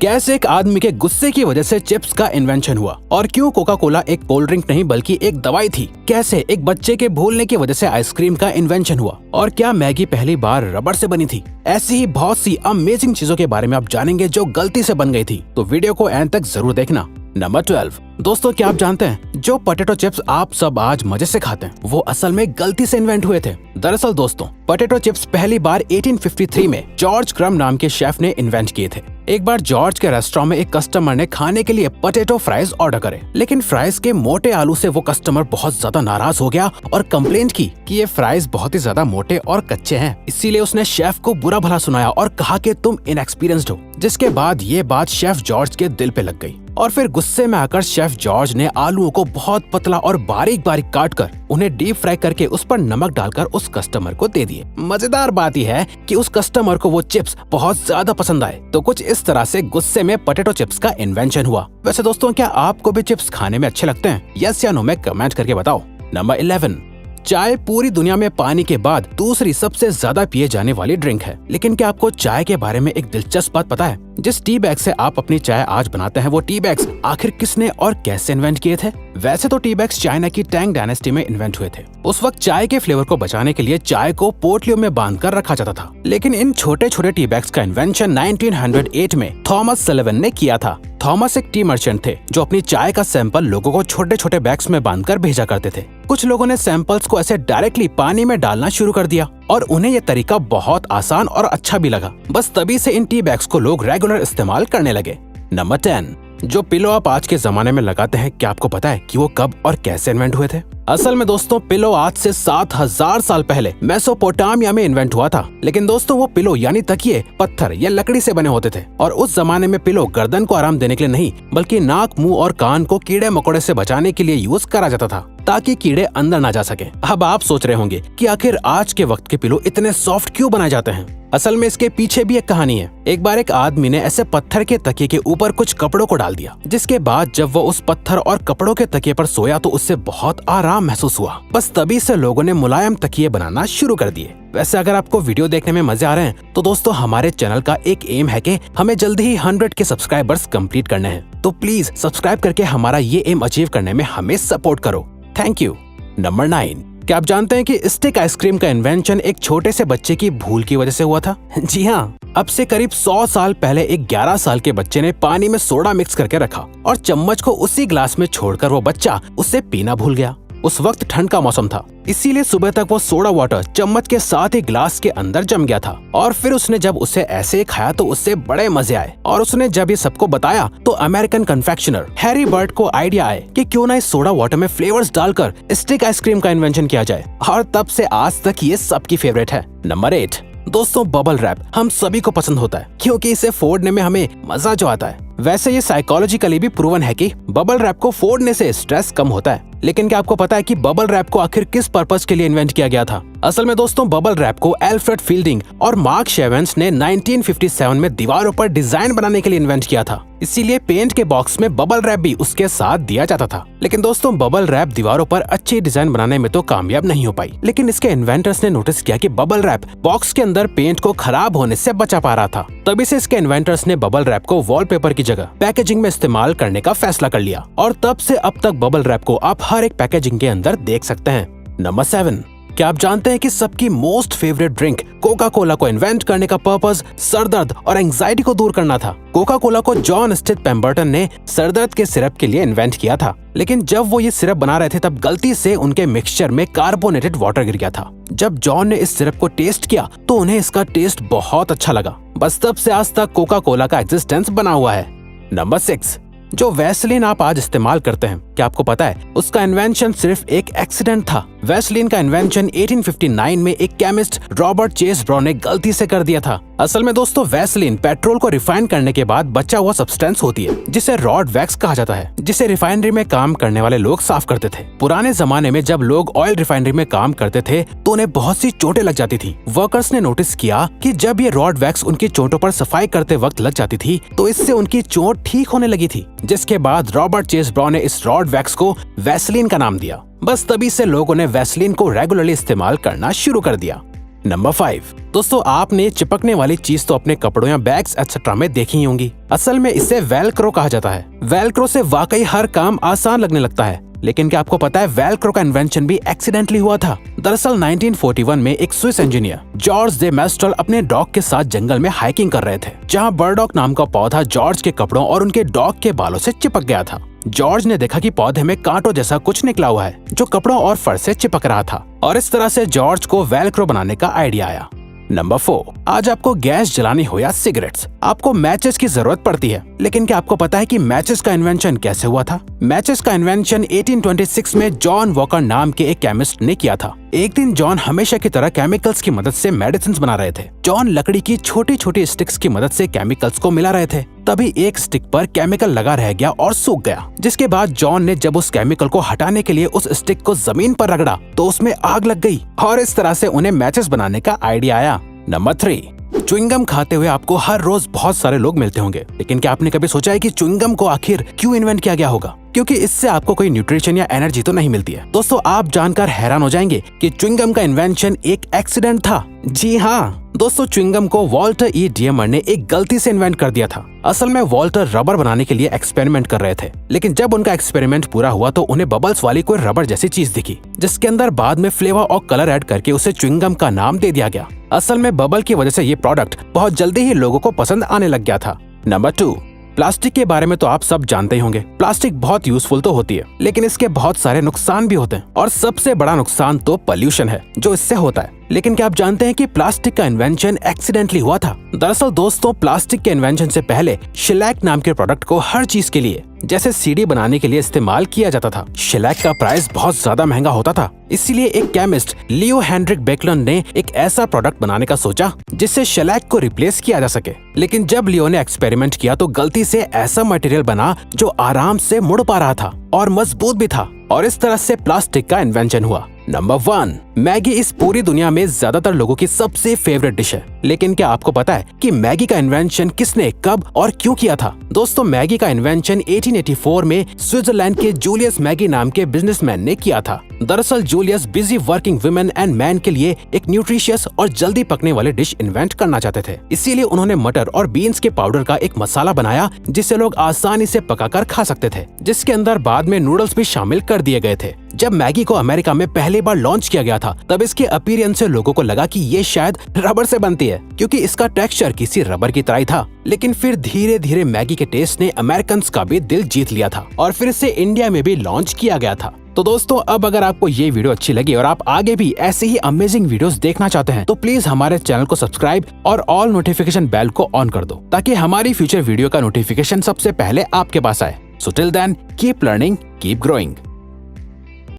कैसे एक आदमी के गुस्से की वजह से चिप्स का इन्वेंशन हुआ और क्यों कोका कोला एक कोल्ड ड्रिंक नहीं बल्कि एक दवाई थी। कैसे एक बच्चे के भूलने की वजह से आइसक्रीम का इन्वेंशन हुआ और क्या मैगी पहली बार रबड़ से बनी थी। ऐसी ही बहुत सी अमेजिंग चीजों के बारे में आप जानेंगे जो गलती से बन गई थी, तो वीडियो को एंड तक जरूर देखना। नंबर 12। दोस्तों, क्या आप जानते हैं जो पोटैटो चिप्स आप सब आज मजे से खाते हैं वो असल में गलती से इन्वेंट हुए थे। दरअसल दोस्तों, पोटैटो चिप्स पहली बार 1853 में जॉर्ज क्रम नाम के शेफ ने इन्वेंट किए थे। एक बार जॉर्ज के रेस्टोरेंट में एक कस्टमर ने खाने के लिए पोटैटो फ्राइज ऑर्डर करे, लेकिन फ्राइज के मोटे आलू से वो कस्टमर बहुत ज्यादा नाराज हो गया और कंप्लेंट की कि ये फ्राइज बहुत ही ज्यादा मोटे और कच्चे हैं। इसीलिए उसने शेफ को बुरा भला सुनाया और कहा कि तुम इनएक्सपीरियंस्ड हो, जिसके बाद ये बात शेफ जॉर्ज के दिल पे लग गई और फिर गुस्से में आकर शेफ जॉर्ज ने आलूओं को बहुत पतला और बारीक बारीक काटकर उन्हें डीप फ्राई करके उस पर नमक डालकर उस कस्टमर को दे दिए। मजेदार बात यह है कि उस कस्टमर को वो चिप्स बहुत ज्यादा पसंद आए, तो कुछ इस तरह से गुस्से में पोटैटो चिप्स का इन्वेंशन हुआ। वैसे दोस्तों, क्या आपको भी चिप्स खाने में अच्छे लगते हैं? यस या नो में कमेंट करके बताओ। नंबर 11। चाय पूरी दुनिया में पानी के बाद दूसरी सबसे ज्यादा पिए जाने वाली ड्रिंक है, लेकिन क्या आपको चाय के बारे में एक दिलचस्प बात पता है? जिस टी बैग से आप अपनी चाय आज बनाते हैं वो टी बैग्स आखिर किसने और कैसे इन्वेंट किए थे? वैसे तो टी बैग्स चाइना की टैंग डायनेस्टी में इन्वेंट हुए थे। उस वक्त चाय के फ्लेवर को बचाने के लिए चाय को पोटलियों में बांधकर रखा जाता था, लेकिन इन छोटे छोटे टी बैग्स का इन्वेंशन 1908 में थॉमस सलिवन ने किया था। थॉमस एक टी मर्चेंट थे जो अपनी चाय का सैंपल लोगों को छोटे छोटे बैग्स में बांधकर भेजा करते थे। कुछ लोगों ने सैंपल्स को ऐसे डायरेक्टली पानी में डालना शुरू कर दिया और उन्हें यह तरीका बहुत आसान और अच्छा भी लगा। बस तभी से इन टी बैग्स को लोग रेगुलर इस्तेमाल करने लगे। नंबर 10। जो पिलो आप आज के जमाने में लगाते हैं, क्या आपको पता है कि वो कब और कैसे इन्वेंट हुए थे? असल में दोस्तों, पिलो आज से 7000 साल पहले मेसोपोटामिया में इन्वेंट हुआ था। लेकिन दोस्तों, वो पिलो यानी तकिए पत्थर या लकड़ी से बने होते थे और उस जमाने में पिलो गर्दन को आराम देने के लिए नहीं बल्कि नाक, मुंह और कान को कीड़े मकोड़े से बचाने के लिए यूज करा जाता था ताकि कीड़े अंदर ना जा सके। अब आप सोच रहे होंगे कि आखिर आज के वक्त के पिलो इतने सॉफ्ट क्यों बनाए जाते हैं? असल में इसके पीछे भी एक कहानी है। एक बार एक आदमी ने ऐसे पत्थर के तकिए के ऊपर कुछ कपड़ों को डाल दिया, जिसके बाद जब वो उस पत्थर और कपड़ों के तकिए पर सोया तो उससे बहुत आराम महसूस हुआ। बस तभी से लोगों ने मुलायम तकिए बनाना शुरू कर दिए। वैसे अगर आपको वीडियो देखने में मजे आ रहे हैं तो दोस्तों, हमारे चैनल का एक एम है कि हमें जल्दी ही 100 के सब्सक्राइबर्स कंप्लीट करने हैं, तो प्लीज सब्सक्राइब करके हमारा ये एम अचीव करने में हमें सपोर्ट करो। Thank you. नंबर 9। क्या आप जानते हैं कि स्टिक आइसक्रीम का इन्वेंशन एक छोटे से बच्चे की भूल की वजह से हुआ था? जी हाँ, अब से करीब 100 साल पहले एक 11 साल के बच्चे ने पानी में सोडा मिक्स करके रखा और चम्मच को उसी ग्लास में छोड़कर वो बच्चा उससे पीना भूल गया। उस वक्त ठंड का मौसम था, इसीलिए सुबह तक वो सोडा वाटर चम्मच के साथ ही ग्लास के अंदर जम गया था और फिर उसने जब उसे ऐसे खाया तो उससे बड़े मजे आए और उसने जब ये सबको बताया तो अमेरिकन कन्फेक्शनर हैरी बर्ट को आइडिया आए कि क्यों ना इस सोडा वाटर में फ्लेवर्स डालकर स्टिक आइसक्रीम का इन्वेंशन किया जाए और तब से आज तक ये सबकी फेवरेट है। नंबर 8। दोस्तों, बबल रैप हम सभी को पसंद होता है क्योंकि इसे फोड़ने में हमें मजा जो आता है। वैसे ये साइकोलॉजिकली भी प्रूवन है कि बबल रैप को फोड़ने से स्ट्रेस कम होता है। लेकिन क्या आपको पता है कि बबल रैप को आखिर किस पर्पस के लिए इन्वेंट किया गया था? असल में दोस्तों, बबल रैप को एल्फ्रेड फील्डिंग और मार्क शेवेंस ने 1957 में दीवारों पर डिजाइन बनाने के लिए इन्वेंट किया था। इसीलिए पेंट के बॉक्स में बबल रैप भी उसके साथ दिया जाता था। लेकिन दोस्तों, बबल रैप दीवारों पर अच्छी डिजाइन बनाने में तो कामयाब नहीं हो पाई, लेकिन इसके इन्वेंटर्स ने नोटिस किया कि बबल रैप बॉक्स के अंदर पेंट को खराब होने से बचा पा रहा था। तभी से इसके इन्वेंटर्स ने बबल रैप को वॉलपेपर की जगह पैकेजिंग में इस्तेमाल करने का फैसला कर लिया और तब से अब तक बबल रैप को आप हर एक पैकेजिंग के अंदर देख सकते हैं। नंबर 7। क्या आप जानते हैं कि सबकी most favourite drink Coca Cola को इन्वेंट करने का पर्पस सरदर्द और एंजाइटी को दूर करना था? कोका कोला को जॉन स्टिथ पेम्बर्टन ने सरदर्द के सिरप के लिए इन्वेंट किया था, लेकिन जब वो ये सिरप बना रहे थे तब गलती से उनके मिक्सचर में कार्बोनेटेड वाटर गिर गया था। जब जॉन ने इस सिरप को टेस्ट किया तो उन्हें इसका टेस्ट बहुत अच्छा लगा। बस तब से आज तक कोका कोला का एग्जिस्टेंस बना हुआ है। नंबर 6। जो वैसलीन आप आज इस्तेमाल करते हैं, क्या आपको पता है उसका इन्वेंशन सिर्फ एक एक्सीडेंट था? वैसलीन का इन्वेंशन 1859 में एक केमिस्ट रॉबर्ट चेस ब्राउन ने गलती से कर दिया था। असल में दोस्तों, वैसलीन पेट्रोल को रिफाइन करने के बाद बचा हुआ सब्सटेंस होती है जिसे रॉड वैक्स कहा जाता है, जिसे रिफाइनरी में काम करने वाले लोग साफ करते थे। पुराने जमाने में जब लोग ऑयल रिफाइनरी में काम करते थे तो उन्हें बहुत सी चोटें लग जाती थी। वर्कर्स ने नोटिस किया कि जब ये रॉड वैक्स उनकी चोटों पर सफाई करते वक्त लग जाती थी तो इससे उनकी चोट ठीक होने लगी थी, जिसके बाद रॉबर्ट चेस ब्राउन ने इस रॉड वैक्स को वैसलीन का नाम दिया। बस तभी से लोगों ने वैसलीन को रेगुलरली इस्तेमाल करना शुरू कर दिया। नंबर 5, दोस्तों आपने चिपकने वाली चीज तो अपने कपड़ों या बैग्स एक्सेट्रा में देखी ही होंगी। असल में इसे वेलक्रो कहा जाता है। वेलक्रो से वाकई हर काम आसान लगने लगता है, लेकिन क्या आपको पता है वेलक्रो का इन्वेंशन भी एक्सीडेंटली हुआ था। दरअसल 1941 में एक स्विस इंजीनियर जॉर्ज दे मेस्ट्रल अपने डॉग के साथ जंगल में हाइकिंग कर रहे थे, जहां बर्डॉक नाम का पौधा जॉर्ज के कपड़ों और उनके डॉग के बालों से चिपक गया था। जॉर्ज ने देखा कि पौधे में कांटों जैसा कुछ निकला हुआ है जो कपड़ों और फर से चिपक रहा था, और इस तरह से जॉर्ज को वेलक्रो बनाने का आइडिया आया। नंबर 4, आज आपको गैस जलानी हो या सिगरेट्स, आपको मैचेस की जरूरत पड़ती है। लेकिन क्या आपको पता है कि मैचेस का इन्वेंशन कैसे हुआ था? मैचेस का इन्वेंशन 1826 में जॉन वॉकर नाम के एक केमिस्ट ने किया था। एक दिन जॉन हमेशा की तरह केमिकल्स की मदद से मेडिसिन बना रहे थे। जॉन लकड़ी की छोटी छोटी स्टिक्स की मदद से केमिकल्स को मिला रहे थे। तभी एक स्टिक पर केमिकल लगा रह गया और सूख गया, जिसके बाद जॉन ने जब उस केमिकल को हटाने के लिए उस स्टिक को जमीन पर रगड़ा तो उसमें आग लग गई, और इस तरह से उन्हें मैचेस बनाने का आइडिया आया। नंबर 3, च्युइंगम खाते हुए आपको हर रोज बहुत सारे लोग मिलते होंगे, लेकिन क्या आपने कभी सोचा है कि च्युइंगम को आखिर क्यों इन्वेंट किया गया होगा? क्योंकि इससे आपको कोई न्यूट्रिशन या एनर्जी तो नहीं मिलती है। दोस्तों आप जानकर हैरान हो जाएंगे कि च्युइंगम का इन्वेंशन एक एक्सीडेंट था। जी हाँ दोस्तों, च्युइंगम को वॉल्टर ई डियमर ने एक गलती से इन्वेंट कर दिया था। असल में वॉल्टर रबर बनाने के लिए एक्सपेरिमेंट कर रहे थे, लेकिन जब उनका एक्सपेरिमेंट पूरा हुआ तो उन्हें बबल्स वाली कोई रबर जैसी चीज दिखी, जिसके अंदर बाद में फ्लेवर और कलर ऐड करके उसे च्युइंगम का नाम दे दिया गया। असल में बबल की वजह से ये प्रोडक्ट बहुत जल्दी ही लोगों को पसंद आने लग गया था। नंबर 2, प्लास्टिक के बारे में तो आप सब जानते ही होंगे। प्लास्टिक बहुत यूजफुल तो होती है, लेकिन इसके बहुत सारे नुकसान भी होते हैं, और सबसे बड़ा नुकसान तो पोल्यूशन है जो इससे होता है। लेकिन क्या आप जानते हैं कि प्लास्टिक का इन्वेंशन एक्सीडेंटली हुआ था? दरअसल दोस्तों प्लास्टिक के इन्वेंशन से पहले शेलैक नाम के प्रोडक्ट को हर चीज के लिए, जैसे सीडी बनाने के लिए इस्तेमाल किया जाता था। शेलैक का प्राइस बहुत ज्यादा महंगा होता था, इसीलिए एक केमिस्ट लियो हेनरिक बेकलर ने एक ऐसा प्रोडक्ट बनाने का सोचा जिससे शेलैक को रिप्लेस किया जा सके। लेकिन जब लियो ने एक्सपेरिमेंट किया तो गलती से ऐसा मटेरियल बना जो आराम से मुड़ पा रहा था और मजबूत भी था, और इस तरह से प्लास्टिक का इन्वेंशन हुआ। नंबर 1, मैगी इस पूरी दुनिया में ज्यादातर लोगों की सबसे फेवरेट डिश है। लेकिन क्या आपको पता है कि मैगी का इन्वेंशन किसने, कब और क्यों किया था? दोस्तों मैगी का इन्वेंशन 1884 में स्विट्जरलैंड के जूलियस मैगी नाम के बिजनेसमैन ने किया था। दरअसल Julius busy working women and man के लिए एक न्यूट्रिशियस और जल्दी पकने वाले डिश इन्वेंट करना चाहते थे। इसीलिए उन्होंने मटर और बीन्स के पाउडर का एक मसाला बनाया जिसे लोग आसानी से पकाकर खा सकते थे, जिसके अंदर बाद में नूडल्स भी शामिल कर दिए गए थे। जब मैगी को अमेरिका में पहली बार लॉन्च किया गया था तब इसके अपीयरेंस से लोगों को लगा कि ये शायद रबर से बनती है, क्योंकि इसका टेक्सचर किसी रबर की तरह ही था। लेकिन फिर धीरे धीरे मैगी के टेस्ट ने अमेरिकन का भी दिल जीत लिया था और फिर इसे इंडिया में भी लॉन्च किया गया था। तो दोस्तों अब अगर आपको ये वीडियो अच्छी लगी और आप आगे भी ऐसे ही अमेजिंग वीडियोस देखना चाहते हैं तो प्लीज हमारे चैनल को सब्सक्राइब और ऑल नोटिफिकेशन बेल को ऑन कर दो, ताकि हमारी फ्यूचर वीडियो का नोटिफिकेशन सबसे पहले आपके पास आए। So till then keep learning, keep growing.